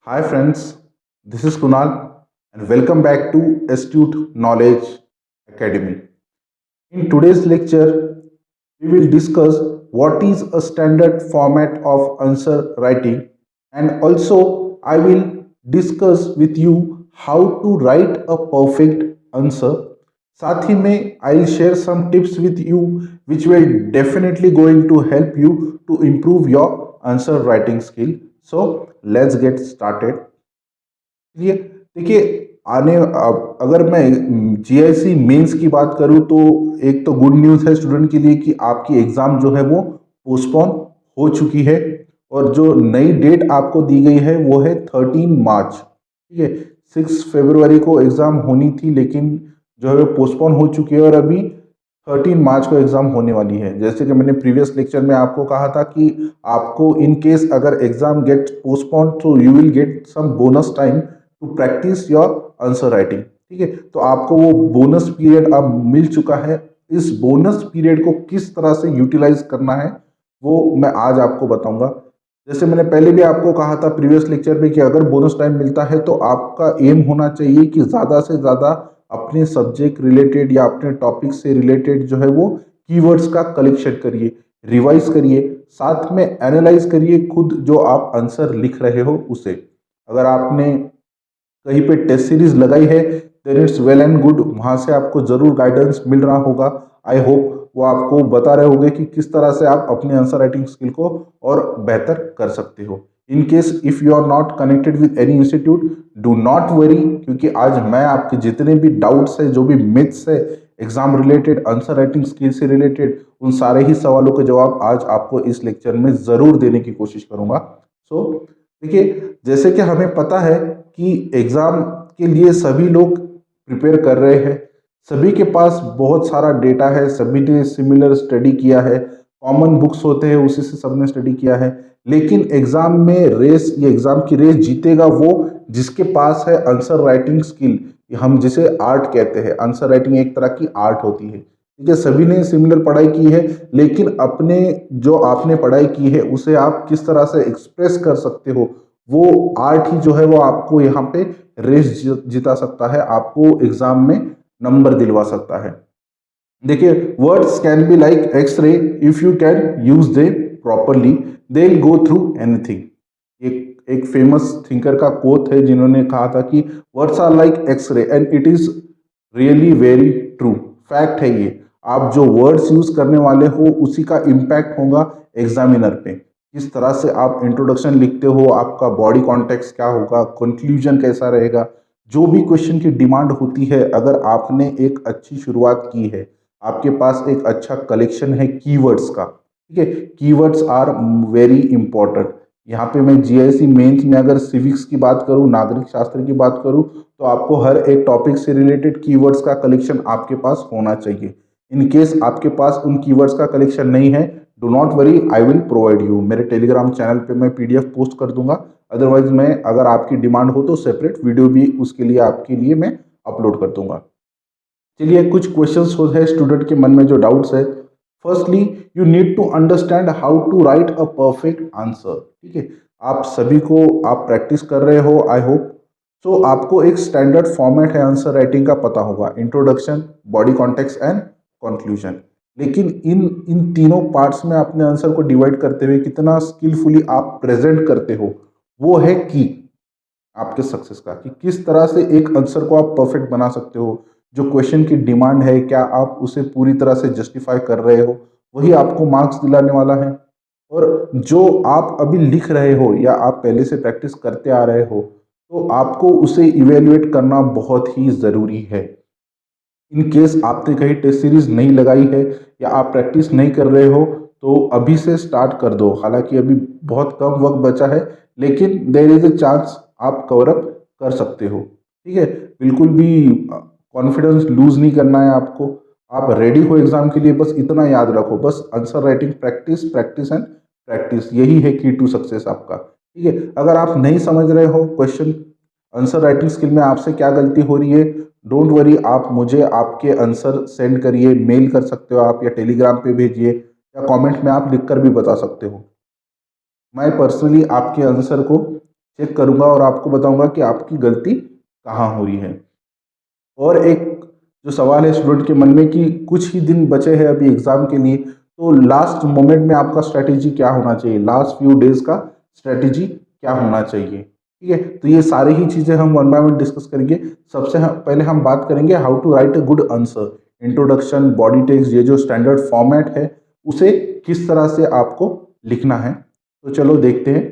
Hi friends, this is Kunal and welcome back to Astute Knowledge Academy. In today's lecture, we will discuss what is a standard format of answer writing, and also I will discuss with you how to write a perfect answer. साथ ही में I will share some tips with you which will definitely going to help you to improve your answer writing skill. So let's get started. चलिए देखिए, अगर मैं GIC mains की बात करूं तो एक तो गुड न्यूज़ है स्टूडेंट के लिए कि आपकी एग्ज़ाम जो है वो पोस्टपोन हो चुकी है और जो नई डेट आपको दी गई है वो है 13 मार्च। ठीक है, 6 फरवरी को एग्ज़ाम होनी थी लेकिन जो है वो पोस्टपोन हो चुकी है और अभी 13 मार्च को एग्ज़ाम होने वाली है। जैसे कि मैंने प्रीवियस लेक्चर में आपको कहा था कि आपको इन केस अगर एग्ज़ाम गेट पोस्टपोन तो you will get some bonus time to practise your answer writing. ठीक है, तो आपको वो बोनस पीरियड अब मिल चुका है। इस बोनस पीरियड को किस तरह से यूटिलाइज करना है वो मैं आज आपको बताऊंगा। जैसे मैंने पहले भी आपको कहा था प्रीवियस लेक्चर में कि अगर बोनस टाइम मिलता है तो आपका एम होना चाहिए कि ज़्यादा से ज़्यादा अपने सब्जेक्ट रिलेटेड या अपने टॉपिक से रिलेटेड जो है वो कीवर्ड्स का कलेक्शन करिए, रिवाइज करिए, साथ में एनालाइज करिए खुद जो आप आंसर लिख रहे हो उसे। अगर आपने कहीं पे टेस्ट सीरीज लगाई है then it's well and good, वहाँ से आपको ज़रूर गाइडेंस मिल रहा होगा। आई होप वो आपको बता रहे होंगे कि किस तरह से आप अपने आंसर राइटिंग स्किल को और बेहतर कर सकते हो। In case if you are not connected with any institute, do not worry, क्योंकि आज मैं आपके जितने भी डाउट्स है, जो भी मिथ्स है exam related, answer writing skill से रिलेटेड, उन सारे ही सवालों के जवाब आज आपको इस लेक्चर में ज़रूर देने की कोशिश करूँगा। सो देखिए, जैसे कि हमें पता है कि एग्ज़ाम के लिए सभी लोग प्रिपेयर कर रहे हैं, सभी के पास बहुत सारा डेटा है, सभी ने सिमिलर स्टडी किया है, कॉमन बुक्स होते हैं उसी से सबने स्टडी किया है। लेकिन एग्ज़ाम में रेस, ये एग्ज़ाम की रेस जीतेगा वो जिसके पास है आंसर राइटिंग स्किल, हम जिसे आर्ट कहते हैं। आंसर राइटिंग एक तरह की आर्ट होती है। ठीक है, सभी ने सिमिलर पढ़ाई की है लेकिन अपने जो आपने पढ़ाई की है उसे आप किस तरह से एक्सप्रेस कर सकते हो, वो आर्ट ही जो है वो आपको यहाँ पे रेस जिता सकता है, आपको एग्जाम में नंबर दिलवा सकता है। देखिए, words can be like X-ray, if you can use they properly they will go through anything. एक फेमस थिंकर का कोट है जिन्होंने कहा था कि words are like X-ray and it is really very true. Fact है ये। आप जो वर्ड्स यूज करने वाले हो उसी का इम्पैक्ट होगा एग्जामिनर पे। किस तरह से आप इंट्रोडक्शन लिखते हो, आपका बॉडी कॉन्टेक्स्ट क्या होगा, कंक्लूजन कैसा रहेगा, जो भी क्वेश्चन की डिमांड होती है, अगर आपने एक अच्छी शुरुआत की है, आपके पास एक अच्छा कलेक्शन है कीवर्ड्स का। ठीक है, कीवर्ड्स आर वेरी इंपॉर्टेंट। यहाँ पे मैं जीआईसी मेंस में अगर सिविक्स की बात करूँ, नागरिक शास्त्र की बात करूँ, तो आपको हर एक टॉपिक से रिलेटेड कीवर्ड्स का कलेक्शन आपके पास होना चाहिए। इन केस आपके पास उन कीवर्ड्स का कलेक्शन नहीं है, do not worry, I will provide you. मेरे टेलीग्राम चैनल पे मैं पीडीएफ पोस्ट कर दूंगा। अदरवाइज मैं, अगर आपकी डिमांड हो तो सेपरेट वीडियो भी उसके लिए आपके लिए मैं अपलोड कर दूंगा। चलिए, कुछ क्वेश्चंस हो है स्टूडेंट के मन में जो डाउट्स है। Firstly, you need to understand how to write a perfect answer. ठीक है, आप सभी को आप प्रैक्टिस कर रहे हो आई होप। सो आपको एक स्टैंडर्ड फॉर्मेट है आंसर राइटिंग का पता होगा, introduction, body context and conclusion. लेकिन इन इन तीनों पार्ट्स में अपने आंसर को डिवाइड करते हुए कितना स्किलफुली आप प्रेजेंट करते हो, वो है की आपके सक्सेस का, कि किस तरह से एक आंसर को आप परफेक्ट बना सकते हो। जो क्वेश्चन की डिमांड है, क्या आप उसे पूरी तरह से जस्टिफाई कर रहे हो, वही आपको मार्क्स दिलाने वाला है। और जो आप अभी लिख रहे हो या आप पहले से प्रैक्टिस करते आ रहे हो, तो आपको उसे इवेल्युएट करना बहुत ही ज़रूरी है। इन केस आपने कहीं टेस्ट सीरीज नहीं लगाई है या आप प्रैक्टिस नहीं कर रहे हो तो अभी से स्टार्ट कर दो। हालांकि अभी बहुत कम वक्त बचा है लेकिन देर इज ए चांस आप कवर अप कर सकते हो। ठीक है, बिल्कुल भी कॉन्फिडेंस लूज नहीं करना है आपको। आप रेडी हो एग्जाम के लिए, बस इतना याद रखो, बस answer writing practice, practice and practice, यही है की टू सक्सेस आपका। ठीक है, अगर आप नहीं समझ रहे हो क्वेश्चन आंसर राइटिंग स्किल में आपसे क्या गलती हो रही है, डोंट वरी, आप मुझे आपके आंसर सेंड करिए, मेल कर सकते हो आप, या टेलीग्राम पे भेजिए, या कमेंट में आप लिखकर भी बता सकते हो। मैं पर्सनली आपके आंसर को चेक करूँगा और आपको बताऊँगा कि आपकी गलती कहाँ हो रही है। और एक जो सवाल है स्टूडेंट के मन में कि कुछ ही दिन बचे हैं अभी एग्ज़ाम के लिए, तो लास्ट मोमेंट में आपका स्ट्रैटेजी क्या होना चाहिए, लास्ट फ्यू डेज़ का स्ट्रैटेजी क्या होना चाहिए, ठीक है। तो ये सारी ही चीज़ें हम वन बाय वन डिस्कस करेंगे। सबसे पहले हम बात करेंगे how to write a good answer, introduction, body text, ये जो स्टैंडर्ड फॉर्मेट है उसे किस तरह से आपको लिखना है। तो चलो देखते हैं।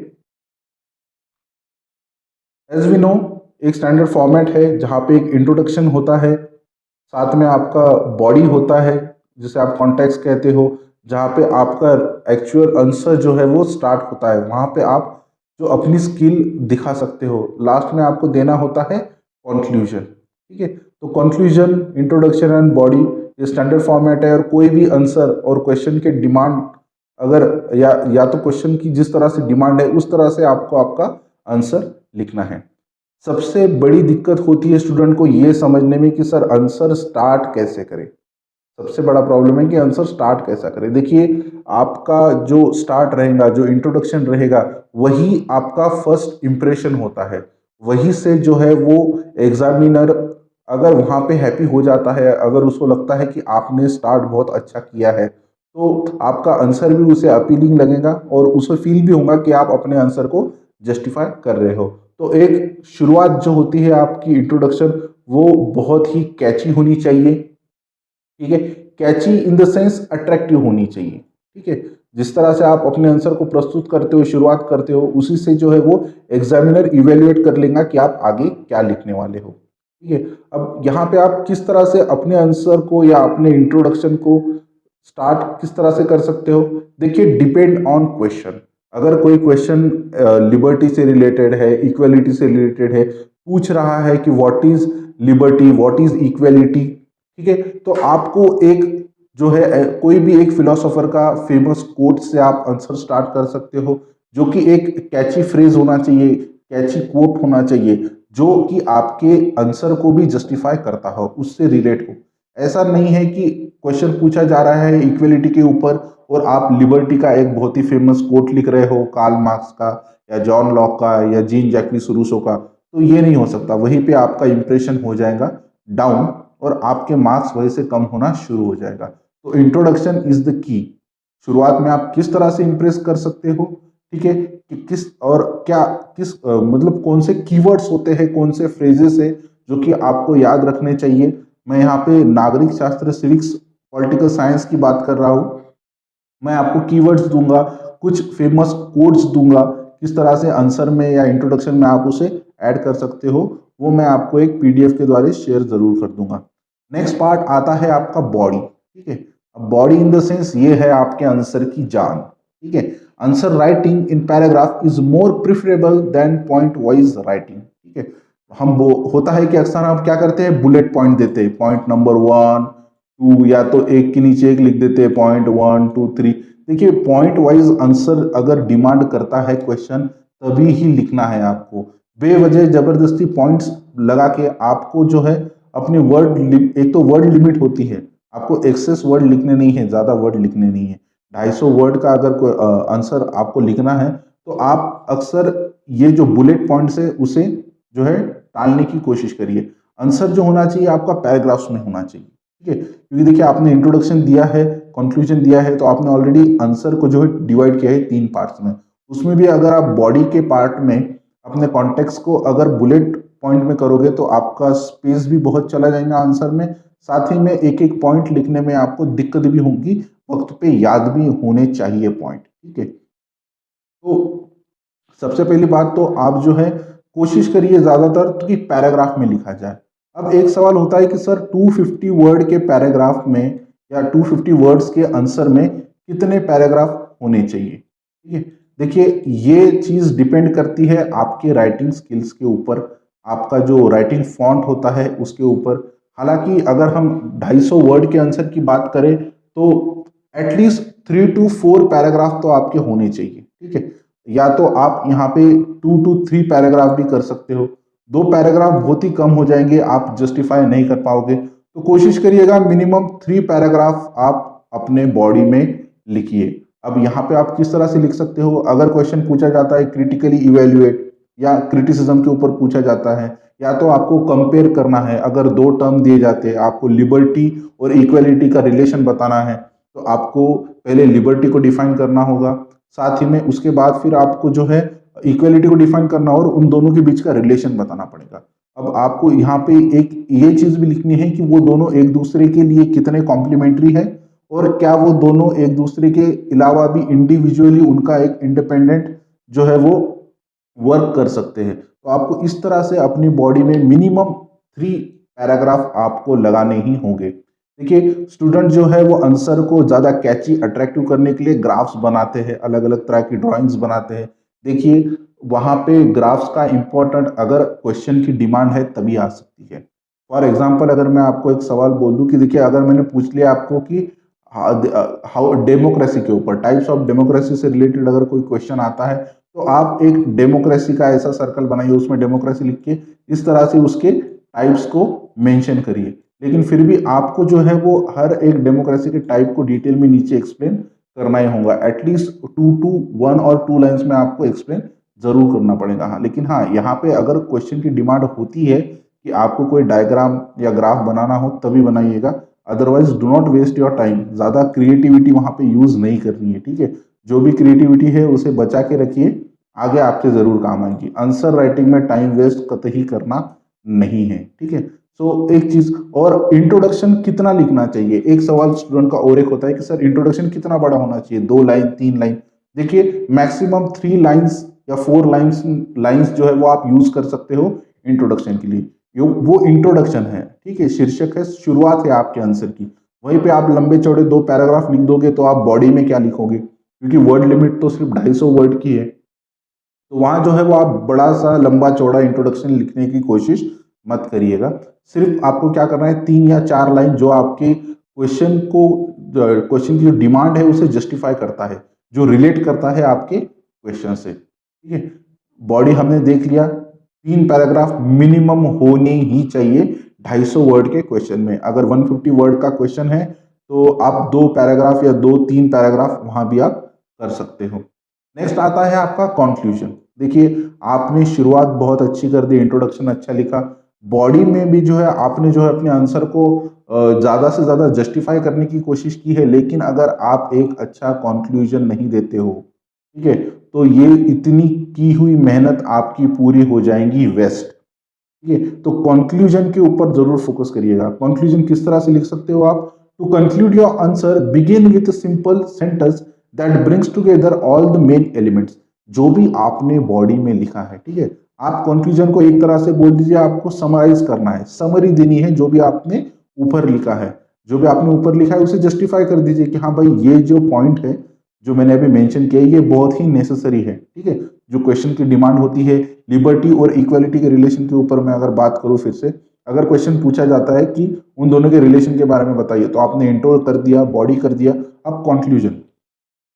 एज वी नो, एक स्टैंडर्ड फॉर्मेट है जहाँ पे एक इंट्रोडक्शन होता है, साथ में आपका बॉडी होता है जिसे आप कॉन्टेक्स्ट कहते हो, जहाँ पे आपका एक्चुअल आंसर जो है वो स्टार्ट होता है, वहाँ पे आप जो अपनी स्किल दिखा सकते हो। लास्ट में आपको देना होता है कंक्लूजन, ठीक है। तो कंक्लूजन, इंट्रोडक्शन एंड बॉडी, ये स्टैंडर्ड फॉर्मेट है। और कोई भी आंसर और क्वेश्चन के डिमांड, अगर या तो क्वेश्चन की जिस तरह से डिमांड है उस तरह से आपको आपका आंसर लिखना है। सबसे बड़ी दिक्कत होती है स्टूडेंट को ये समझने में कि सर आंसर स्टार्ट कैसे करें। सबसे बड़ा प्रॉब्लम है कि आंसर स्टार्ट कैसा करें। देखिए, आपका जो स्टार्ट रहेगा, जो इंट्रोडक्शन रहेगा, वही आपका फर्स्ट इम्प्रेशन होता है। वही से जो है वो एग्जामिनर अगर वहाँ पे हैप्पी हो जाता है, अगर उसको लगता है कि आपने स्टार्ट बहुत अच्छा किया है, तो आपका आंसर भी उसे अपीलिंग लगेगा और उसे फील भी होगा कि आप अपने आंसर को जस्टिफाई कर रहे हो। तो एक शुरुआत जो होती है आपकी इंट्रोडक्शन, वो बहुत ही कैची होनी चाहिए, ठीक है। कैची इन द सेंस अट्रैक्टिव होनी चाहिए, ठीक है। जिस तरह से आप अपने आंसर को प्रस्तुत करते हो, शुरुआत करते हो, उसी से जो है वो एग्जामिनर इवेल्युएट कर लेगा कि आप आगे क्या लिखने वाले हो, ठीक है। अब यहाँ पे आप किस तरह से अपने आंसर को या अपने इंट्रोडक्शन को स्टार्ट किस तरह से कर सकते हो। देखिए, डिपेंड ऑन क्वेश्चन। अगर कोई क्वेश्चन लिबर्टी से रिलेटेड है, इक्वलिटी से रिलेटेड है, पूछ रहा है कि what is liberty, what is equality, ठीक है, तो आपको एक जो है कोई भी एक फिलोसोफर का फेमस कोट से आप आंसर स्टार्ट कर सकते हो, जो कि एक कैची फ्रेज होना चाहिए, कैची कोट होना चाहिए, जो कि आपके आंसर को भी जस्टिफाई करता हो, उससे रिलेट हो। ऐसा नहीं है कि क्वेश्चन पूछा जा रहा है इक्वलिटी के ऊपर और आप लिबर्टी का एक बहुत ही फेमस कोट लिख रहे हो, कार्ल मार्क्स का या जॉन लॉक का या जीन जैक्विस रूसो का, तो ये नहीं हो सकता। वहीं पे आपका इंप्रेशन हो जाएगा डाउन और आपके मार्क्स वहीं से कम होना शुरू हो जाएगा। तो इंट्रोडक्शन इज द की। शुरुआत में आप किस तरह से इंप्रेस कर सकते हो, ठीक है, कि किस और क्या किस मतलब कौन से कीवर्ड्स होते हैं, कौन से फ्रेजेस है जो कि आपको याद रखने चाहिए। मैं यहाँ पे नागरिक शास्त्र, सिविक्स, पॉलिटिकल साइंस की बात कर रहा हूँ। मैं आपको कीवर्ड्स दूंगा, कुछ फेमस कोड्स दूंगा, किस तरह से आंसर में या इंट्रोडक्शन में आप उसे ऐड कर सकते हो, वो मैं आपको एक पीडीएफ के द्वारा शेयर जरूर कर दूंगा। नेक्स्ट पार्ट आता है आपका बॉडी, ठीक है। अब बॉडी इन द सेंस ये है आपके आंसर की जान, ठीक है। Answer writing in paragraph is more preferable than point wise writing, ठीक है। हम वो होता है कि अक्सर हम क्या करते हैं, बुलेट पॉइंट देते हैं, पॉइंट नंबर 1 2, या तो एक के नीचे एक लिख देते हैं, पॉइंट 1 2 3। देखिए, पॉइंट वाइज आंसर अगर डिमांड करता है क्वेश्चन, तभी ही लिखना है आपको। बेवजह जबरदस्ती पॉइंट्स लगा के आपको जो है अपनी एक तो वर्ड लिमिट होती है, आपको एक्सेस वर्ड लिखने नहीं है, ज़्यादा वर्ड लिखने नहीं है। 250 वर्ड का अगर कोई आंसर आपको लिखना है, तो आप अक्सर ये जो बुलेट पॉइंट्स है उसे जो है टालने की कोशिश करिए। आंसर जो होना चाहिए आपका पैराग्राफ्स में होना चाहिए, ठीक है। क्योंकि देखिए, आपने इंट्रोडक्शन दिया है, कंक्लूजन दिया है, तो आपने ऑलरेडी आंसर को जो है डिवाइड किया है 3 पार्ट्स में। उसमें भी अगर आप बॉडी के पार्ट में अपने कॉन्टेक्स्ट को अगर बुलेट पॉइंट में करोगे, तो आपका स्पेस भी बहुत चला जाएगा आंसर में, साथ ही में एक एक पॉइंट लिखने में आपको दिक्कत भी होगी, वक्त पे याद भी होने चाहिए पॉइंट, ठीक है। तो सबसे पहली बात तो आप जो है कोशिश करिए ज्यादातर तो कि पैराग्राफ में लिखा जाए। अब एक सवाल होता है कि सर 250 वर्ड के पैराग्राफ में या 250 वर्ड्स के आंसर में कितने पैराग्राफ होने चाहिए, ठीक है। देखिए, ये चीज डिपेंड करती है आपके राइटिंग स्किल्स के ऊपर, आपका जो राइटिंग फॉन्ट होता है उसके ऊपर। हालांकि अगर हम 250 वर्ड के आंसर की बात करें, तो एटलीस्ट 3 to 4 पैराग्राफ तो आपके होने चाहिए, ठीक है। या तो आप यहाँ पे 2 to 3 पैराग्राफ भी कर सकते हो। 2 पैराग्राफ बहुत ही कम हो जाएंगे, आप जस्टिफाई नहीं कर पाओगे। तो कोशिश करिएगा मिनिमम 3 पैराग्राफ आप अपने बॉडी में लिखिए। अब यहाँ पे आप किस तरह से लिख सकते हो, अगर क्वेश्चन पूछा जाता है क्रिटिकली इवेल्युएट, या क्रिटिसिज्म के ऊपर पूछा जाता है, या तो आपको कंपेयर करना है, अगर दो टर्म दिए जाते हैं, आपको लिबर्टी और इक्वलिटी का रिलेशन बताना है, तो आपको पहले लिबर्टी को डिफाइन करना होगा, साथ ही में उसके बाद फिर आपको जो है इक्वलिटी को डिफाइन करना और उन दोनों के बीच का रिलेशन बताना पड़ेगा। अब आपको यहाँ पे एक ये चीज भी लिखनी है कि वो दोनों एक दूसरे के लिए कितने कॉम्प्लीमेंट्री है, और क्या वो दोनों एक दूसरे के अलावा भी इंडिविजुअली उनका एक इंडिपेंडेंट जो है वो वर्क कर सकते हैं। तो आपको इस तरह से अपनी बॉडी में मिनिमम 3 पैराग्राफ आपको लगाने ही होंगे। देखिए, स्टूडेंट जो है वो आंसर को ज़्यादा कैची अट्रैक्टिव करने के लिए ग्राफ्स बनाते हैं, अलग अलग तरह की ड्राइंग्स बनाते हैं। देखिए, वहाँ पे ग्राफ्स का इम्पोर्टेंट अगर क्वेश्चन की डिमांड है तभी आ सकती है। फॉर एग्जाम्पल, अगर मैं आपको एक सवाल बोल दूं कि देखिए, अगर मैंने पूछ लिया आपको कि हाउ डेमोक्रेसी के ऊपर, टाइप्स ऑफ डेमोक्रेसी से रिलेटेड अगर कोई क्वेश्चन आता है, तो आप एक डेमोक्रेसी का ऐसा सर्कल बनाइए, उसमें डेमोक्रेसी लिख के इस तरह से उसके टाइप्स को मेंशन करिए। लेकिन फिर भी आपको जो है वो हर एक डेमोक्रेसी के टाइप को डिटेल में नीचे एक्सप्लेन करना ही होगा। एटलीस्ट 1 और 2 लाइन्स में आपको एक्सप्लेन जरूर करना पड़ेगा। हाँ, लेकिन हाँ, यहाँ पे अगर क्वेश्चन की डिमांड होती है कि आपको कोई डायग्राम या ग्राफ बनाना हो तभी बनाइएगा, otherwise do not waste your time. ज़्यादा क्रिएटिविटी वहाँ पे यूज़ नहीं करनी है, ठीक है। जो भी क्रिएटिविटी है उसे बचा के रखिए, आगे आपके ज़रूर काम आएगी। आंसर राइटिंग में टाइम वेस्ट कतई करना नहीं है, ठीक है। सो एक चीज़ और, इंट्रोडक्शन कितना लिखना चाहिए। एक सवाल स्टूडेंट का और एक होता है कि सर इंट्रोडक्शन कितना बड़ा होना चाहिए, 2 लाइन 3 लाइन। देखिए, मैक्सिमम 3 लाइन्स या 4 लाइन्स लाइन्स जो है वो आप यूज कर सकते हो इंट्रोडक्शन के लिए। वो इंट्रोडक्शन है, ठीक है, शीर्षक है, शुरुआत है आपके आंसर की। वहीं पे आप लंबे चौड़े 2 पैराग्राफ लिख दोगे तो आप बॉडी में क्या लिखोगे, क्योंकि वर्ड लिमिट तो सिर्फ 250 वर्ड की है। तो वहां जो है वो आप बड़ा सा लंबा चौड़ा इंट्रोडक्शन लिखने की कोशिश मत करिएगा। सिर्फ आपको क्या करना है, 3 या 4 लाइन जो आपके क्वेश्चन की जो डिमांड है उसे जस्टिफाई करता है, जो रिलेट करता है आपके क्वेश्चन से, ठीक है। बॉडी हमने देख लिया, 3 पैराग्राफ मिनिमम होने ही चाहिए 250 वर्ड के क्वेश्चन में। अगर 150 वर्ड का क्वेश्चन है तो आप 2 पैराग्राफ या 2-3 पैराग्राफ वहां भी आप कर सकते हो। नेक्स्ट आता है आपका कंक्लूजन। देखिए, आपने शुरुआत बहुत अच्छी कर दी, इंट्रोडक्शन अच्छा लिखा, बॉडी में भी जो है आपने जो है अपने आंसर को ज़्यादा से ज़्यादा जस्टिफाई करने की कोशिश की है, लेकिन अगर आप एक अच्छा कंक्लूजन नहीं देते हो, ठीक है, तो ये इतनी की हुई मेहनत आपकी पूरी हो जाएंगी वेस्ट, ठीक है। तो कंक्लूजन के ऊपर जरूर फोकस करिएगा। कंक्लूजन किस तरह से लिख सकते हो आप, to conclude your answer begin with simple sentence that brings together all the main elements. जो भी आपने बॉडी में लिखा है, ठीक है, आप कंक्लूजन को एक तरह से बोल दीजिए, आपको समराइज करना है, समरी देनी है। जो भी आपने ऊपर लिखा है, जो भी आपने ऊपर लिखा है उसे जस्टिफाई कर दीजिए कि हाँ भाई, ये जो पॉइंट है जो मैंने अभी मेंशन किया ये बहुत ही नेसेसरी है, ठीक है। जो क्वेश्चन की डिमांड होती है लिबर्टी और इक्वलिटी के रिलेशन के ऊपर मैं अगर बात करूं, फिर से अगर क्वेश्चन पूछा जाता है कि उन दोनों के रिलेशन के बारे में बताइए, तो आपने इंट्रो कर दिया, बॉडी कर दिया, अब कंक्लूजन।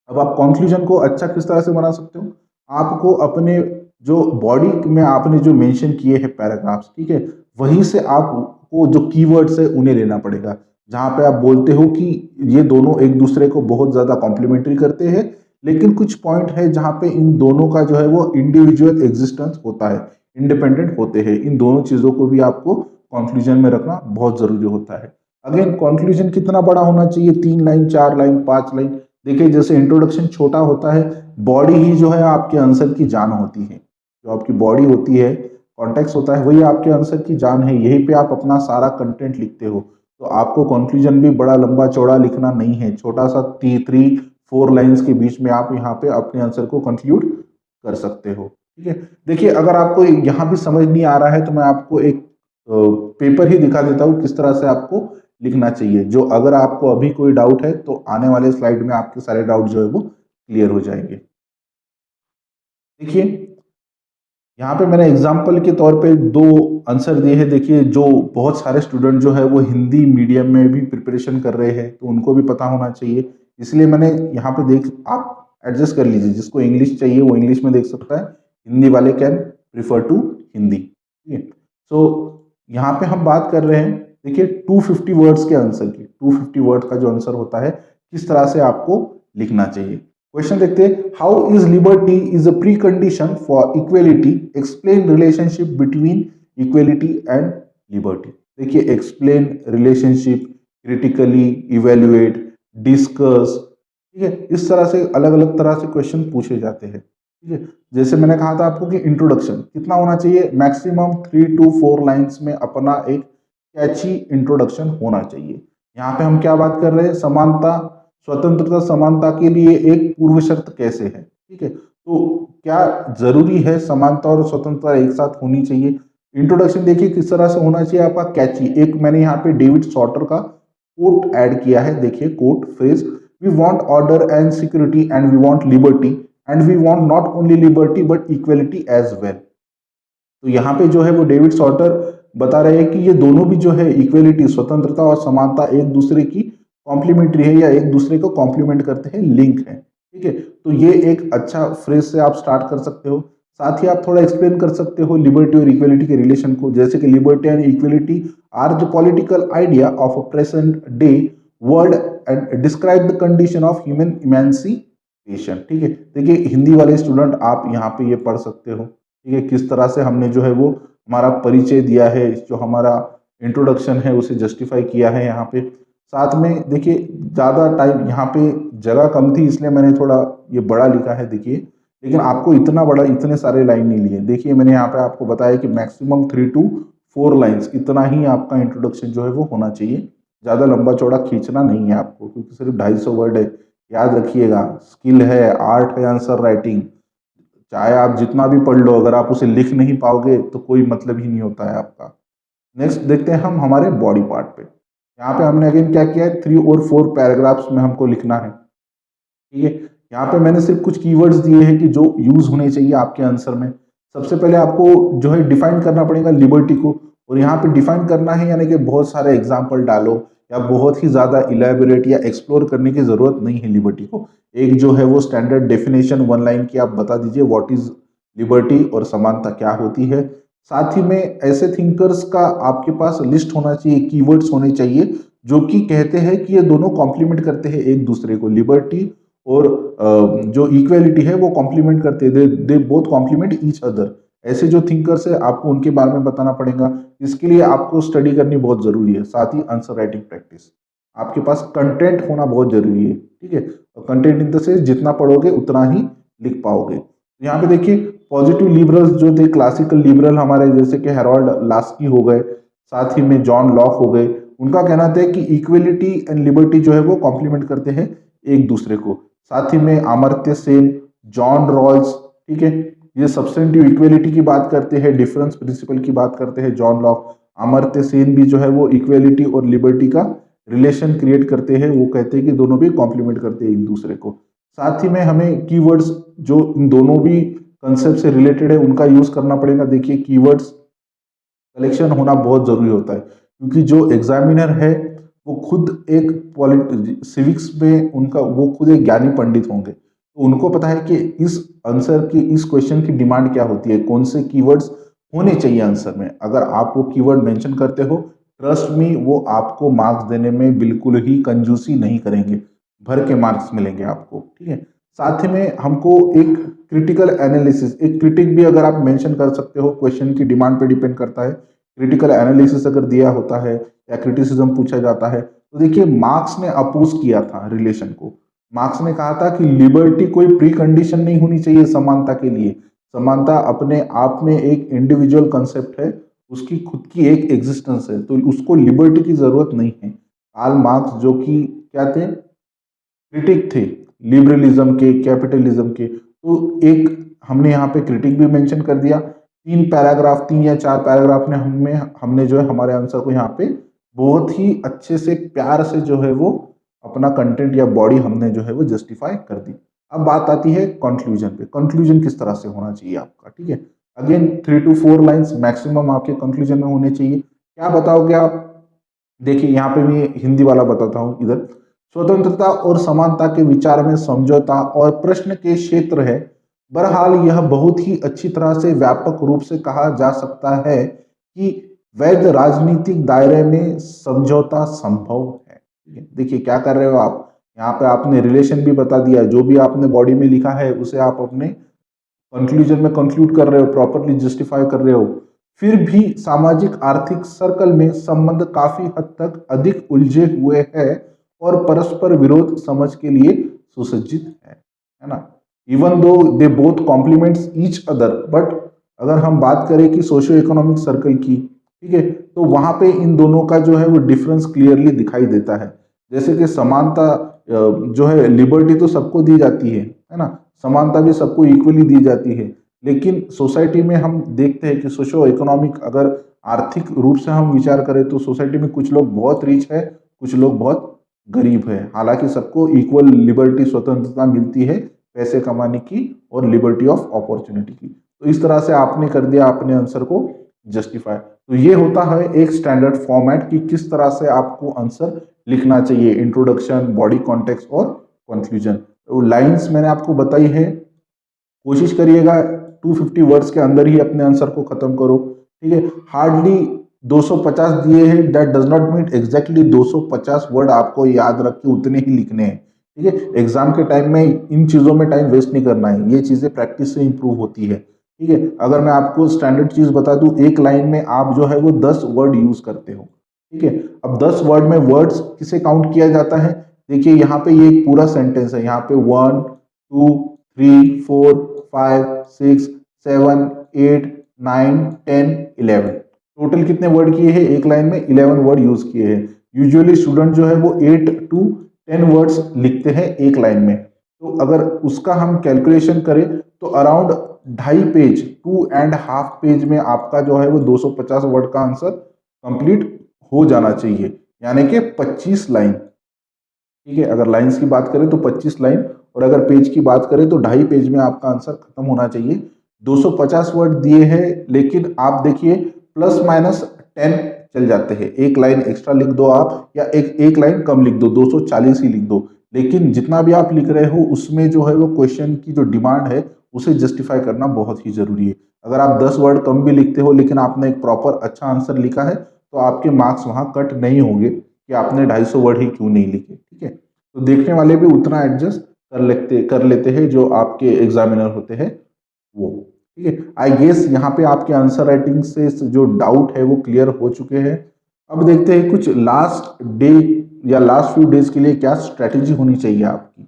अब आप कंक्लूजन को अच्छा किस तरह से बना सकते हो, आपको अपने जो बॉडी में आपने जो मेंशन किए हैं पैराग्राफ्स, ठीक है, वहीं से आपको जो कीवर्ड्स है उन्हें लेना पड़ेगा, जहां पे आप बोलते हो कि ये दोनों एक दूसरे को बहुत ज्यादा कॉम्प्लीमेंट्री करते हैं, लेकिन कुछ पॉइंट है जहां पे इन दोनों का जो है वो इंडिविजुअल एग्जिस्टेंस होता है, इंडिपेंडेंट होते हैं। इन दोनों चीजों को भी आपको कंक्लूजन में रखना बहुत जरूरी होता है। अगेन, कंक्लूजन कितना बड़ा होना चाहिए, 3 लाइन 4 लाइन 5 लाइन। देखिए, जैसे इंट्रोडक्शन छोटा होता है, बॉडी ही जो है आपके आंसर की जान होती है। जो आपकी बॉडी होती है, कॉन्टेक्स्ट होता है, वही आपके आंसर की जान है। यहीं पे आप अपना सारा कंटेंट लिखते हो। तो आपको कंक्लूजन भी बड़ा लंबा चौड़ा लिखना नहीं है, छोटा सा 3-4 लाइन्स के बीच में आप यहाँ पे अपने आंसर को कंक्लूड कर सकते हो, ठीक है। देखिए, अगर आपको यहाँ भी समझ नहीं आ रहा है तो मैं आपको एक पेपर ही दिखा देता हूँ किस तरह से आपको लिखना चाहिए, जो अगर आपको अभी कोई डाउट है तो आने वाले स्लाइड में आपके सारे डाउट जो है वो क्लियर हो जाएंगे। देखिए, यहाँ पे मैंने एग्जाम्पल के तौर पे 2 आंसर दिए हैं। देखिए, जो बहुत सारे स्टूडेंट जो है वो हिंदी मीडियम में भी प्रिपरेशन कर रहे हैं, तो उनको भी पता होना चाहिए, इसलिए मैंने यहाँ पे देख, आप एडजस्ट कर लीजिए, जिसको इंग्लिश चाहिए वो इंग्लिश में देख सकता है, हिंदी वाले कैन प्रिफर टू हिंदी, ठीक है। सो यहाँ पे हम बात कर रहे हैं, देखिए, 250 वर्ड्स के आंसर की, 250 वर्ड का जो आंसर होता है किस तरह से आपको लिखना चाहिए। क्वेश्चन देखते हैं, how is liberty is a precondition for equality, explain relationship between equality and liberty. देखिए, explain relationship, critically evaluate, discuss, ठीक है, इस तरह से अलग अलग तरह से क्वेश्चन पूछे जाते हैं। ठीक है, जैसे मैंने कहा था आपको कि इंट्रोडक्शन कितना होना चाहिए, मैक्सिमम 3 to 4 लाइन्स में अपना एक कैची इंट्रोडक्शन होना चाहिए। यहाँ पे हम क्या बात कर रहे हैं, समानता, स्वतंत्रता समानता के लिए एक पूर्व शर्त कैसे है। ठीक है, तो क्या जरूरी है समानता और स्वतंत्रता एक साथ होनी चाहिए। इंट्रोडक्शन देखिए किस तरह से होना चाहिए आपका कैची। एक मैंने यहाँ पे डेविड सॉटर का कोट ऐड किया है, देखिए quote phrase, we want order and security and we want liberty and we want not only liberty but equality as well. तो यहाँ पे जो है वो डेविड सॉटर बता रहे हैं कि ये दोनों भी जो है इक्वलिटी, स्वतंत्रता और समानता एक दूसरे की कॉम्प्लीमेंट्री है या एक दूसरे को कॉम्प्लीमेंट करते हैं, लिंक है। ठीक है, तो ये एक अच्छा फ्रेज से आप स्टार्ट कर सकते हो। साथ ही आप थोड़ा एक्सप्लेन कर सकते हो लिबर्टी और इक्वलिटी के रिलेशन को, जैसे कि liberty and equality are the political idea of a present day world and describe the condition of human emancipation. ठीक है, देखिए हिंदी वाले स्टूडेंट आप यहाँ पे ये पढ़ सकते हो। ठीक है, किस तरह से हमने जो है वो हमारा परिचय दिया है, जो हमारा इंट्रोडक्शन है उसे जस्टिफाई किया है यहाँ पे। साथ में देखिए ज़्यादा टाइम यहाँ पे जगह कम थी इसलिए मैंने थोड़ा ये बड़ा लिखा है, देखिए, लेकिन आपको इतना बड़ा, इतने सारे लाइन नहीं लिए। देखिए मैंने यहाँ पे आपको बताया कि मैक्सिमम 3 to 4 लाइन्स इतना ही आपका इंट्रोडक्शन जो है वो होना चाहिए। ज़्यादा लंबा चौड़ा खींचना नहीं है आपको, क्योंकि सिर्फ 250 वर्ड है। याद रखिएगा, स्किल है, आर्ट है आंसर राइटिंग, चाहे आप जितना भी पढ़ लो, अगर आप उसे लिख नहीं पाओगे तो कोई मतलब ही नहीं होता है आपका। नेक्स्ट देखते हैं हम हमारे बॉडी पार्ट पे। यहाँ पे हमने अगेन क्या किया है, 3 और 4 पैराग्राफ्स में हमको लिखना है। ठीक है, यहाँ पे मैंने सिर्फ कुछ कीवर्ड्स दिए हैं कि जो यूज होने चाहिए आपके आंसर में। सबसे पहले आपको जो है डिफाइन करना पड़ेगा लिबर्टी को, और यहाँ पे डिफाइन करना है यानी कि बहुत सारे एग्जाम्पल डालो, या बहुत ही ज्यादा इलेबोरेट या एक्सप्लोर करने की जरूरत नहीं है लिबर्टी को। एक जो है वो स्टैंडर्ड डेफिनेशन 1 लाइन की आप बता दीजिए, व्हाट इज लिबर्टी और समानता क्या होती है। साथ ही में ऐसे थिंकर्स का आपके पास लिस्ट होना चाहिए, कीवर्ड्स होने चाहिए जो कि कहते हैं कि ये दोनों कॉम्प्लीमेंट करते हैं एक दूसरे को, लिबर्टी और जो इक्वेलिटी है वो कॉम्प्लीमेंट करते हैं, they both complement each other. ऐसे जो थिंकर्स है आपको उनके बारे में बताना पड़ेगा। इसके लिए आपको स्टडी करनी बहुत जरूरी है, साथ ही आंसर राइटिंग प्रैक्टिस। आपके पास कंटेंट होना बहुत जरूरी है। ठीक है, कंटेंट इन द सेंस जितना पढ़ोगे उतना ही लिख पाओगे। यहाँ पे देखिए पॉजिटिव लिबरल्स जो थे, क्लासिकल लिबरल हमारे, जैसे कि हेरोल्ड लास्की हो गए, साथ ही में जॉन लॉक हो गए, उनका कहना था कि इक्वलिटी एंड लिबर्टी जो है वो कॉम्प्लीमेंट करते हैं एक दूसरे को। साथ ही में अमर्त्य सेन, जॉन रॉल्स, ठीक है, ये सब्सटेंटिव इक्वेलिटी की बात करते हैं, डिफरेंस प्रिंसिपल की बात करते हैं जॉन लॉक। अमर्त्य सेन भी जो है वो इक्वेलिटी और लिबर्टी का रिलेशन क्रिएट करते हैं, वो कहते हैं कि दोनों भी कॉम्प्लीमेंट करते हैं एक दूसरे को। साथ ही में हमें कीवर्ड्स जो इन दोनों भी कंसेप्ट से रिलेटेड है उनका यूज करना पड़ेगा। देखिए कीवर्ड्स कलेक्शन होना बहुत जरूरी होता है, क्योंकि जो एग्जामिनर है वो खुद एक सिविक्स में उनका वो खुद एक ज्ञानी पंडित होंगे, तो उनको पता है कि इस आंसर की, इस क्वेश्चन की डिमांड क्या होती है, कौन से कीवर्ड्स होने चाहिए आंसर में। अगर आप वो कीवर्ड मेंशन करते हो, ट्रस्ट मी, वो आपको मार्क्स देने में बिल्कुल ही कंजूसी नहीं करेंगे, भर के मार्क्स मिलेंगे आपको। ठीक है, साथ ही में हमको एक क्रिटिकल एनालिसिस, एक क्रिटिक भी अगर आप मेंशन कर सकते हो, क्वेश्चन की डिमांड पे डिपेंड करता है। क्रिटिकल एनालिसिस अगर दिया होता है या क्रिटिसिज्म पूछा जाता है, तो देखिए मार्क्स ने अपोज किया था रिलेशन को। मार्क्स ने कहा था कि लिबर्टी कोई प्री कंडीशन नहीं होनी चाहिए समानता के लिए। समानता अपने आप में एक इंडिविजुअल कंसेप्ट है, उसकी खुद की एक एग्जिस्टेंस है, तो उसको लिबर्टी की जरूरत नहीं है। कार्ल मार्क्स जो कि क्या थे, क्रिटिक थे लिबरलिज्म के, कैपिटलिज्म के, तो एक हमने यहाँ पे क्रिटिक भी मेंशन कर दिया। 3 पैराग्राफ, 3 या 4 पैराग्राफ ने हमने जो है हमारे आंसर को यहाँ पे बहुत ही अच्छे से प्यार से जो है वो अपना कंटेंट या बॉडी हमने जो है वो जस्टिफाई कर दी। अब बात आती है कंक्लूजन पे। कंक्लूजन किस तरह से होना चाहिए आपका। ठीक है, अगेन 3 to 4 लाइन्स मैक्सिमम आपके कंक्लूजन में होने चाहिए। क्या बताओगे आप, देखिए यहाँ पे मैं हिंदी वाला बताता हूँ इधर। स्वतंत्रता और समानता के विचार में समझौता और प्रश्न के क्षेत्र है। बहरहाल यह बहुत ही अच्छी तरह से व्यापक रूप से कहा जा सकता है कि वैध राजनीतिक दायरे में समझौता संभव है। ठीक है, देखिए क्या कर रहे हो आप, यहाँ पे आपने रिलेशन भी बता दिया, जो भी आपने बॉडी में लिखा है उसे आप अपने कंक्लूजन में कंक्लूड कर रहे हो, प्रॉपरली जस्टिफाई कर रहे हो। फिर भी सामाजिक आर्थिक सर्कल में संबंध काफी हद तक अधिक उलझे हुए हैं और परस्पर विरोध समझ के लिए सुसज्जित है ना। Even though they both complements each other, but अगर हम बात करें कि सोशियो इकोनॉमिक सर्कल की, ठीक है, तो वहां पे इन दोनों का जो है वो डिफरेंस क्लियरली दिखाई देता है। जैसे कि समानता जो है, लिबर्टी तो सबको दी जाती है ना, समानता भी सबको इक्वली दी जाती है। लेकिन सोसाइटी में हम देखते हैं कि सोशो इकोनॉमिक, अगर आर्थिक रूप से हम विचार करें तो सोसाइटी में कुछ लोग बहुत रिच है, कुछ लोग बहुत गरीब है। हालांकि सबको इक्वल लिबर्टी, स्वतंत्रता मिलती है पैसे कमाने की और लिबर्टी ऑफ अपॉर्चुनिटी की। तो इस तरह से आपने कर दिया अपने आंसर को जस्टिफाई। तो ये होता है एक स्टैंडर्ड फॉर्मेट कि किस तरह से आपको आंसर लिखना चाहिए, इंट्रोडक्शन, बॉडी कॉन्टेक्स्ट और कंक्लूजन। तो लाइंस मैंने आपको बताई है, कोशिश करिएगा 250 वर्ड्स के अंदर ही अपने आंसर को खत्म करो, ठीक है। हार्डली 250 दिए हैं, that does not mean exactly 250 word आपको याद रख के उतने ही लिखने हैं, ठीक है। एग्जाम के टाइम में इन चीज़ों में टाइम वेस्ट नहीं करना है, ये चीज़ें प्रैक्टिस से इंप्रूव होती है, ठीक है। अगर मैं आपको स्टैंडर्ड चीज़ बता दूं, एक लाइन में आप जो है वो 10 वर्ड यूज करते हो, ठीक है। अब 10 वर्ड में वर्ड्स किसे काउंट किया जाता है? देखिए यहाँ पे ये एक पूरा सेंटेंस है, यहाँ पे 1 2 3 4 5 6 7 8 9 10 11, टोटल कितने वर्ड किए हैं? एक लाइन में 11 वर्ड यूज किए हैं। यूजुअली स्टूडेंट जो है वो 8 to 10 वर्ड्स लिखते हैं एक लाइन में। तो अगर उसका हम कैलकुलेशन करें तो अराउंड 2.5 पेज, 2.5 पेज में आपका जो है वो 250 वर्ड का आंसर कंप्लीट हो जाना चाहिए, यानी कि 25 लाइन, ठीक है। अगर लाइंस की बात करें तो 25 लाइन, और अगर पेज की बात करें तो 2.5 पेज में आपका आंसर खत्म होना चाहिए। 250 वर्ड दिए हैं, लेकिन आप देखिए प्लस माइनस 10 चल जाते हैं, एक लाइन एक्स्ट्रा लिख दो आप, या एक लाइन कम लिख दो, 240 ही लिख दो। लेकिन जितना भी आप लिख रहे हो उसमें जो है वो क्वेश्चन की जो डिमांड है उसे जस्टिफाई करना बहुत ही जरूरी है। अगर आप 10 वर्ड कम भी लिखते हो लेकिन आपने एक प्रॉपर अच्छा आंसर लिखा है तो आपके मार्क्स वहां कट नहीं होंगे कि आपने 250 वर्ड ही क्यों नहीं लिखे, ठीक है। तो देखने वाले भी उतना एडजस्ट कर लेते हैं जो आपके एग्जामिनर होते हैं वो, ठीक है। आई गेस यहाँ पे आपके आंसर राइटिंग से जो डाउट है वो क्लियर हो चुके हैं। अब देखते हैं कुछ लास्ट डे या लास्ट फ्यू डेज के लिए क्या स्ट्रेटेजी होनी चाहिए आपकी।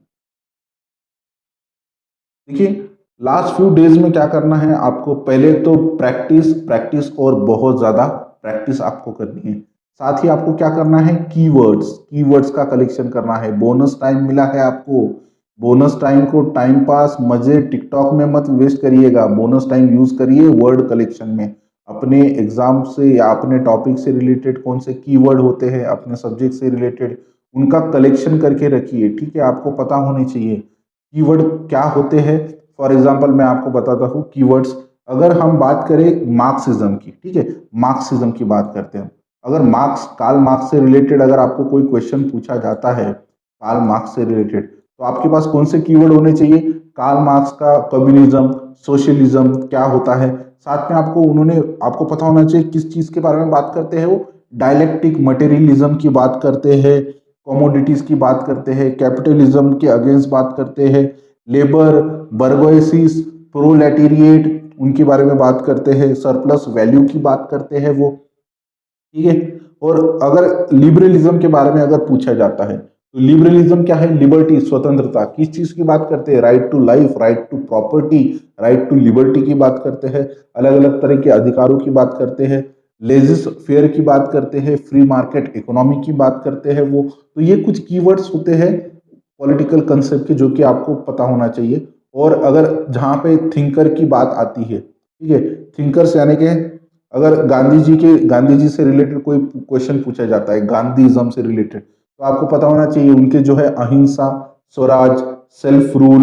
देखिए लास्ट फ्यू डेज में क्या करना है आपको, पहले तो प्रैक्टिस प्रैक्टिस और बहुत ज़्यादा प्रैक्टिस आपको करनी है। साथ ही आपको क्या करना है, कीवर्ड्स कीवर्ड्स का कलेक्शन करना है। बोनस टाइम मिला है आपको, बोनस टाइम को टाइम पास मजे टिकटॉक में मत वेस्ट करिएगा, बोनस टाइम यूज करिए वर्ड कलेक्शन में। अपने एग्जाम से या अपने टॉपिक से रिलेटेड कौन से कीवर्ड होते हैं अपने सब्जेक्ट से रिलेटेड, उनका कलेक्शन करके रखिए, ठीक है। आपको पता होने चाहिए कीवर्ड क्या होते हैं। फॉर एग्जांपल मैं आपको बताता हूँ कीवर्ड्स। अगर हम बात करें मार्क्सिज्म की, ठीक है, मार्क्सिज्म की बात करते हैं। अगर कार्ल मार्क्स से रिलेटेड अगर आपको कोई क्वेश्चन पूछा जाता है कार्ल मार्क्स से रिलेटेड, तो आपके पास कौन से कीवर्ड होने चाहिए? कार्ल मार्क्स का कम्युनिज्म, सोशलिज्म क्या होता है, साथ में आपको पता होना चाहिए किस चीज के बारे में बात करते हैं वो। डायलेक्टिक मटेरियलिज्म की बात करते हैं, कमोडिटीज की बात करते हैं, कैपिटलिज्म के अगेंस्ट बात करते हैं, लेबर, बर्गोसिस, प्रोलेटेरिएट उनके बारे में बात करते हैं, सरप्लस वैल्यू की बात करते हैं वो, ठीक है। और अगर लिबरलिज्म के बारे में अगर पूछा जाता है तो लिबरलिज्म क्या है? लिबर्टी, स्वतंत्रता। किस चीज की बात करते हैं? Right to life, right to property, right to liberty की बात करते हैं, अलग अलग तरह के अधिकारों की बात करते हैं, लेजिस फेयर की बात करते हैं, फ्री मार्केट इकोनॉमी की बात करते हैं वो। तो ये कुछ कीवर्ड्स होते हैं पॉलिटिकल कंसेप्ट के जो कि आपको पता होना चाहिए। और अगर जहाँ पे थिंकर की बात आती है, ठीक है, थिंकर्स यानी कि अगर गांधी जी से रिलेटेड कोई क्वेश्चन पूछा जाता है गांधीज्म से रिलेटेड, तो आपको पता होना चाहिए उनके जो है अहिंसा, स्वराज, सेल्फ रूल,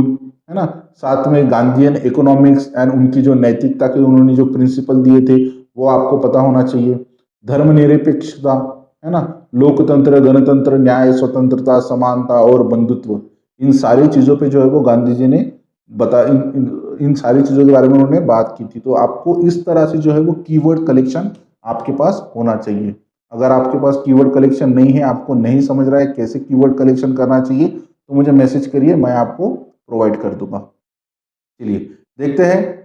है ना। साथ में गांधीयन इकोनॉमिक्स एंड उनकी जो नैतिकता के उन्होंने जो प्रिंसिपल दिए थे वो आपको पता होना चाहिए। धर्मनिरपेक्षता, है ना, लोकतंत्र, गणतंत्र, न्याय, स्वतंत्रता, समानता और बंधुत्व, इन सारी चीजों पे जो है वो गांधी जी ने इन सारी चीजों के बारे में उन्होंने बात की थी। तो आपको इस तरह से जो है वो कीवर्ड कलेक्शन आपके पास होना चाहिए। अगर आपके पास कीवर्ड कलेक्शन नहीं है, आपको नहीं समझ रहा है कैसे कीवर्ड कलेक्शन करना चाहिए, तो मुझे मैसेज करिए, मैं आपको प्रोवाइड कर दूंगा। चलिए देखते हैं।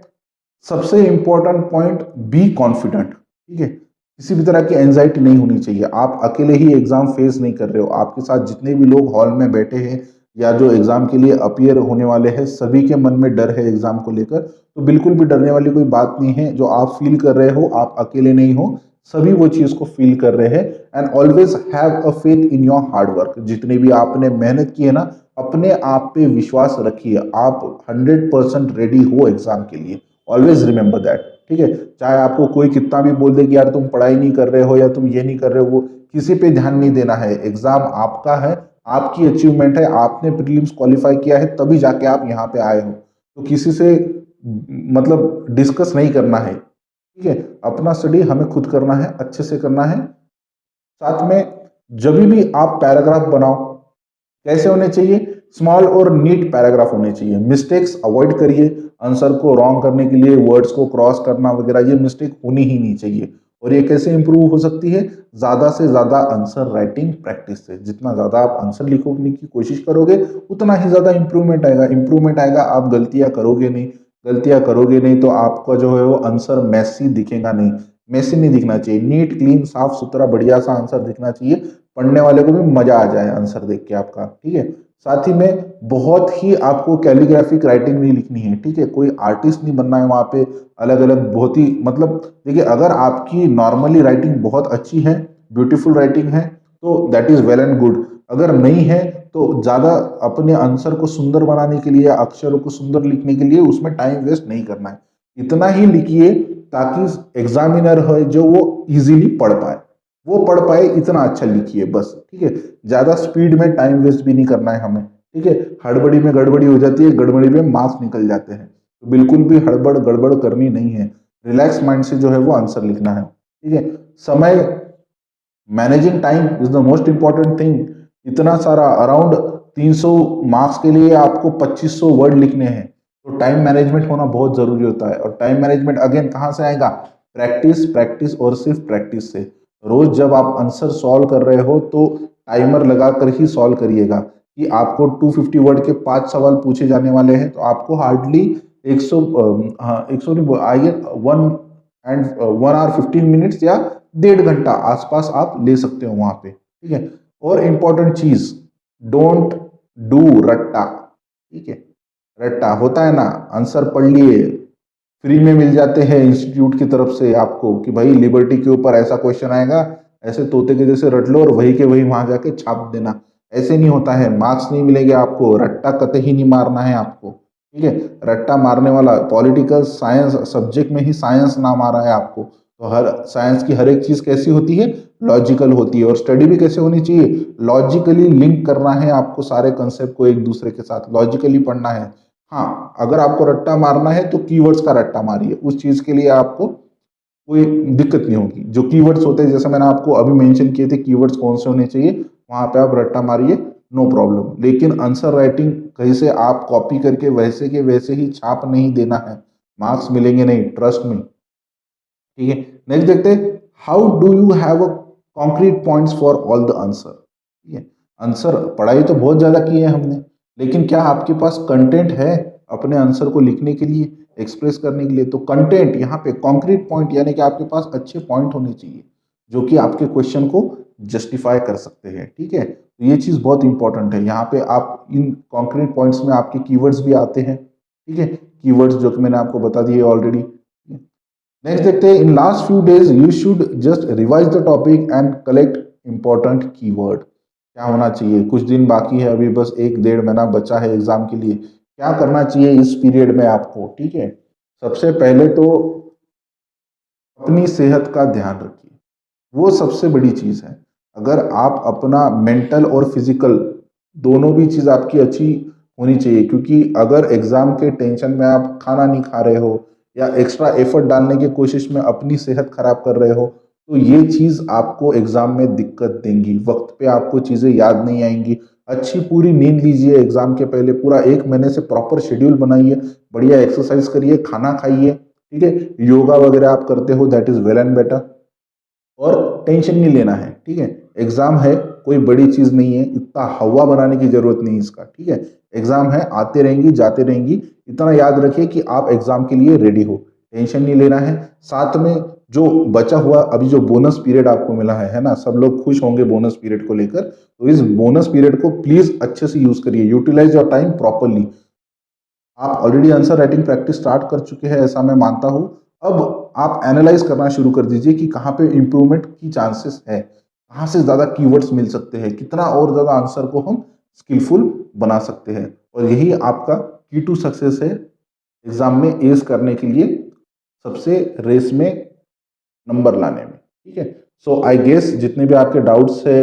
सबसे इंपॉर्टेंट पॉइंट, बी कॉन्फिडेंट। ठीक है, किसी भी तरह की एंजाइटी नहीं होनी चाहिए। आप अकेले ही एग्जाम फेस नहीं कर रहे हो, आपके साथ जितने भी लोग हॉल में बैठे हैं या जो एग्जाम के लिए अपीयर होने वाले हैं, सभी के मन में डर है एग्जाम को लेकर। तो बिल्कुल भी डरने वाली कोई बात नहीं है। जो आप फील कर रहे हो, आप अकेले नहीं हो, सभी वो चीज को फील कर रहे हैं। And always have a faith in your hard work. जितनी भी आपने मेहनत की है ना, अपने आप पे विश्वास रखिए। आप 100% रेडी हो एग्जाम के लिए। Always remember that. ठीक है, चाहे आपको कोई कितना भी बोल दे कि यार तुम पढ़ाई नहीं कर रहे हो या तुम ये नहीं कर रहे हो, वो किसी पे ध्यान नहीं देना है। एग्जाम आपका है, आपकी अचीवमेंट है। आपने प्रीलिम्स क्वालिफाई किया है तभी जाके आप यहाँ पे आए हो। तो किसी से मतलब डिस्कस नहीं करना है। ठीक है, अपना स्टडी हमें खुद करना है, अच्छे से करना है। साथ में जब भी आप पैराग्राफ बनाओ, कैसे होने चाहिए? स्मॉल और नीट पैराग्राफ होने चाहिए। मिस्टेक्स अवॉइड करिए। आंसर को रॉन्ग करने के लिए वर्ड्स को क्रॉस करना वगैरह, ये मिस्टेक होनी ही नहीं चाहिए। और ये कैसे इंप्रूव हो सकती है? ज्यादा से ज्यादा आंसर राइटिंग प्रैक्टिस से। जितना ज्यादा आप आंसर लिखने की कोशिश करोगे, उतना ही ज्यादा इंप्रूवमेंट आएगा। इंप्रूवमेंट आएगा, आप गलतियां करोगे नहीं। गलतियां करोगे नहीं तो आपका जो है वो आंसर मैसी दिखेगा नहीं। मैसी नहीं दिखना चाहिए, नीट क्लीन साफ सुथरा बढ़िया सा आंसर दिखना चाहिए। पढ़ने वाले को भी मजा आ जाए आंसर देख के आपका। ठीक है, साथ ही में बहुत ही आपको कैलीग्राफिक राइटिंग नहीं लिखनी है। ठीक है, कोई आर्टिस्ट नहीं बनना है वहां पे। अलग अलग बहुत ही मतलब देखिए, अगर आपकी नॉर्मली राइटिंग बहुत अच्छी है, ब्यूटीफुल राइटिंग है, तो that is well and good. अगर नहीं है तो ज्यादा अपने आंसर को सुंदर बनाने के लिए, अक्षरों को सुंदर लिखने के लिए उसमें टाइम वेस्ट नहीं करना है। इतना ही लिखिए ताकि एग्जामिनर है जो वो इजीली पढ़ पाए, वो पढ़ पाए, इतना अच्छा लिखिए बस। ठीक है, ज्यादा स्पीड में टाइम वेस्ट भी नहीं करना है हमें। ठीक है, हड़बड़ी में गड़बड़ी हो जाती है, गड़बड़ी में मार्क्स निकल जाते हैं। तो बिल्कुल भी हड़बड़ गड़बड़ करनी नहीं है। रिलैक्स माइंड से जो है वो आंसर लिखना है। ठीक है, समय managing time is the most important thing. इतना सारा अराउंड 300 मार्क्स के लिए आपको 2500 वर्ड लिखने हैं। तो टाइम मैनेजमेंट होना बहुत जरूरी होता है। और टाइम मैनेजमेंट अगेन कहाँ से आएगा? प्रैक्टिस, प्रैक्टिस और सिर्फ प्रैक्टिस से। रोज जब आप आंसर सॉल्व कर रहे हो तो टाइमर लगाकर ही सॉल्व करिएगा। कि आपको 250 वर्ड के 5 सवाल पूछे जाने वाले हैं, तो आपको हार्डली 100 हाँ 100 नहीं आइए 1 और 15 मिनट्स या 1.5 घंटा आसपास आप ले सकते हो वहां पे। ठीक है, और इम्पोर्टेंट चीज, डोंट डू रट्टा। ठीक है, रट्टा होता है ना, आंसर पढ़ लिए, फ्री में मिल जाते हैं इंस्टीट्यूट की तरफ से आपको कि भाई लिबर्टी के ऊपर ऐसा क्वेश्चन आएगा, ऐसे तोते के जैसे रट लो और वही के वही वहां जाके छाप देना। ऐसे नहीं होता है, मार्क्स नहीं मिलेंगे आपको। रट्टा कतई नहीं मारना है आपको। ठीक है, रट्टा मारने वाला पॉलिटिकल साइंस सब्जेक्ट में ही साइंस नाम आ रहा है आपको। तो हर साइंस की हर एक चीज कैसी होती है? लॉजिकल होती है। और स्टडी भी कैसे होनी चाहिए? लॉजिकली लिंक करना है आपको, सारे कंसेप्ट को एक दूसरे के साथ लॉजिकली पढ़ना है। हाँ, अगर आपको रट्टा मारना है तो कीवर्ड्स का रट्टा मारिए। उस चीज के लिए आपको कोई दिक्कत नहीं होगी। जो कीवर्ड्स होते हैं, जैसे मैंने आपको अभी मेंशन किए थे कीवर्ड्स कौन से होने चाहिए, वहां पे आप रट्टा मारिए, नो प्रॉब्लम। लेकिन आंसर राइटिंग कहीं से आप कॉपी करके वैसे के वैसे ही छाप नहीं देना है। मार्क्स मिलेंगे नहीं, ट्रस्ट में। ठीक है, नेक्स्ट देखते हैं। How do you have a concrete points for all the answer? ठीक है, आंसर पढ़ाई तो बहुत ज्यादा की है हमने, लेकिन क्या आपके पास कंटेंट है अपने आंसर को लिखने के लिए, एक्सप्रेस करने के लिए? तो कंटेंट यहाँ पे कॉन्क्रीट पॉइंट, यानी कि आपके पास अच्छे पॉइंट होने चाहिए जो कि आपके क्वेश्चन को जस्टिफाई कर सकते हैं। ठीक है, तो ये चीज बहुत इंपॉर्टेंट है। यहाँ पे आप इन कॉन्क्रीट पॉइंट्स में आपके कीवर्ड्स भी आते हैं। ठीक है, कीवर्ड्स जो कि मैंने आपको बता दिए ऑलरेडी। नेक्स्ट देखते हैं। In last few days you should just revise the topic and collect important keyword. क्या होना चाहिए? कुछ दिन बाकी है, अभी बस 1-1.5 महीना बचा है एग्जाम के लिए। क्या करना चाहिए इस पीरियड में आपको? ठीक है, सबसे पहले तो अपनी सेहत का ध्यान रखिए। वो सबसे बड़ी चीज है। अगर आप अपना मेंटल और फिजिकल दोनों भी चीज आपकी अच्छी होनी चाहिए। क्योंकि अगर एग्जाम के टेंशन में आप खाना नहीं खा रहे हो या एक्स्ट्रा एफर्ट डालने की कोशिश में अपनी सेहत खराब कर रहे हो, तो ये चीज आपको एग्जाम में दिक्कत देंगी। वक्त पे आपको चीजें याद नहीं आएंगी। अच्छी पूरी नींद लीजिए एग्जाम के पहले, पूरा 1 महीने से प्रॉपर शेड्यूल बनाइए, बढ़िया एक्सरसाइज करिए, खाना खाइए। ठीक है, योगा वगैरह आप करते हो, that is well and better. और टेंशन नहीं लेना है। ठीक है, एग्जाम है, कोई बड़ी चीज़ नहीं है, इतना हवा बनाने की ज़रूरत नहीं है इसका, ठीक है। एग्ज़ाम है, आते रहेंगी जाते रहेंगी, इतना याद रखिए कि आप एग्ज़ाम के लिए रेडी हो, टेंशन नहीं लेना है। साथ में जो बचा हुआ अभी जो बोनस पीरियड आपको मिला है ना, सब लोग खुश होंगे बोनस पीरियड को लेकर, तो इस बोनस पीरियड को प्लीज़ अच्छे से यूज़ करिए, यूटिलाइज योर टाइम प्रॉपरली। आप already answer writing practice start कर चुके हैं ऐसा मैं मानता हूँ। अब आप एनालाइज करना शुरू कर दीजिए कि कहाँ पे इम्प्रूवमेंट की चांसेस है, कहाँ से ज़्यादा कीवर्ड्स मिल सकते हैं, कितना और ज़्यादा आंसर को हम स्किलफुल बना सकते हैं। और यही आपका की टू सक्सेस है एग्जाम में एस करने के लिए, सबसे रेस में नंबर लाने में, ठीक है। सो आई गेस जितने भी आपके डाउट्स है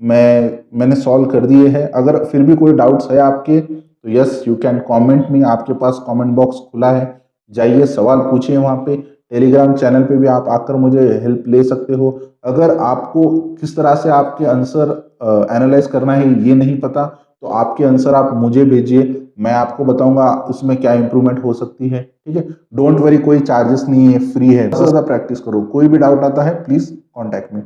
मैंने सॉल्व कर दिए हैं। अगर फिर भी कोई डाउट्स है आपके तो yes you can comment me, आपके पास कमेंट बॉक्स खुला है, जाइए सवाल पूछिए वहाँ पे। टेलीग्राम चैनल पे भी आप आकर मुझे हेल्प ले सकते हो। अगर आपको किस तरह से आपके आंसर एनालाइज करना है ये नहीं पता तो आपके आंसर आप मुझे भेजिए, मैं आपको बताऊंगा उसमें क्या इंप्रूवमेंट हो सकती है, ठीक है। डोंट वरी, कोई चार्जेस नहीं है, फ्री है, ज़्यादा प्रैक्टिस करो। कोई भी डाउट आता है प्लीज़ कॉन्टैक्ट मी।